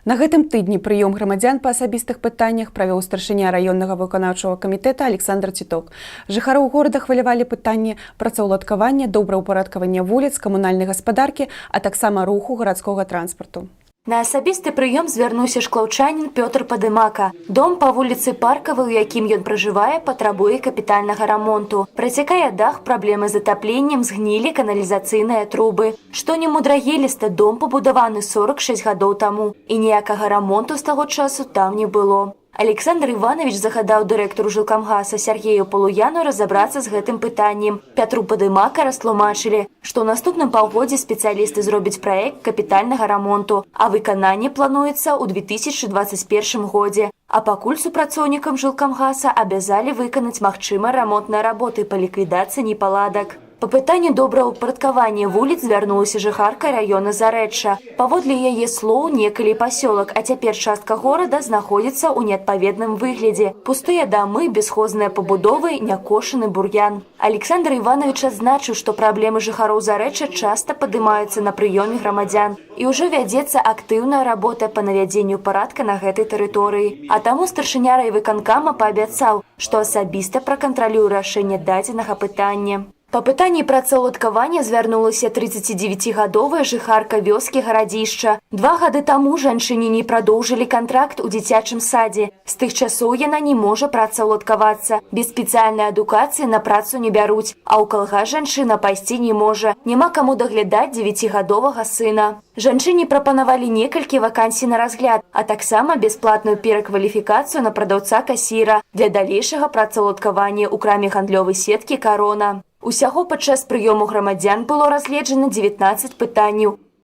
На гэтым тыдні прыём грамадзян па асабістых пытаннях правёў старшыня раённага выканаўчага камітэта Александр Ціток. Жыхароў горада хвалявалі пытанні працаўладкавання, добраўпарадкавання вуліц, камунальнай гаспадаркі, а таксама руху гарадскога транспарту. На асабісты прыём звярнуўся шклаўчанін Пётр Падымака. Дом па вуліцы Паркавай, у якім ён пражывае, патрабуе капітальнага рамонту. Працякае дах, праблемы з атапленнем, згнілі каналізацыйныя трубы. Што не мудрагеліста, дом пабудаваны 46 гадоў таму, і ніякага рамонту з таго часу там не было. Александр Іванович загадаў дырэктару жылкамгаса Сергею Полуяну разабрацца з гэтым пытаннем. Пятру Падымака растлумачылі, што ў наступным паўгодзе спецыялісты зробяць праект капітальнага рамонту, а выкананне плануецца ў 2021 годзе. А пакуль супрацоўнікам жылкамгаса абязалі выканаць магчымыя рамонтныя работы па ліквідацыі непаладак. Па пытанню добраўпарадкавання вуліц звярнулася жыхарка раёна Зарэчча. Паводле яе слоў, некалі пасёлак, а цяпер частка горада знаходзіцца ў неадпаведным выглядзе. Пустыя дамы, бесхозныя пабудовы, някошаны бур'ян. Александр Іванович адзначыў, што праблемы жыхароў Зарэчча часта падымаюцца на прыёме грамадзян. І ўжо вядзецца актыўная работа па навядзенню парадка на гэтай тэрыторыі. А таму старшыня райвыканкама паабяцаў, што асабіста пракантралюе рашэнне дадзенага пытання. Па пытанні працаўладкавання звярнулася 39гадовая жыхарка вёскі Гарадзішча. 2 гады таму жанчыне не прадоўжылі кантракт у дзіцячым садзе. З тых часоў яна не можа працаўладкавацца. Без спецыяльнай адукацыі на працу не бяруць, а ў калгас жанчына пайсці не можа. Няма каму даглядаць 9гадовага сына. Жанчыне прапанавалі некалькі вакансій на разгляд, а таксама бясплатную перакваліфікацыю на прадаўца-касіра для далейшага працаўладкавання ў краме гандлёвай сеткі «Карона». Усяго падчас прыёму грамадзян было разгледжана 19 пытанняў,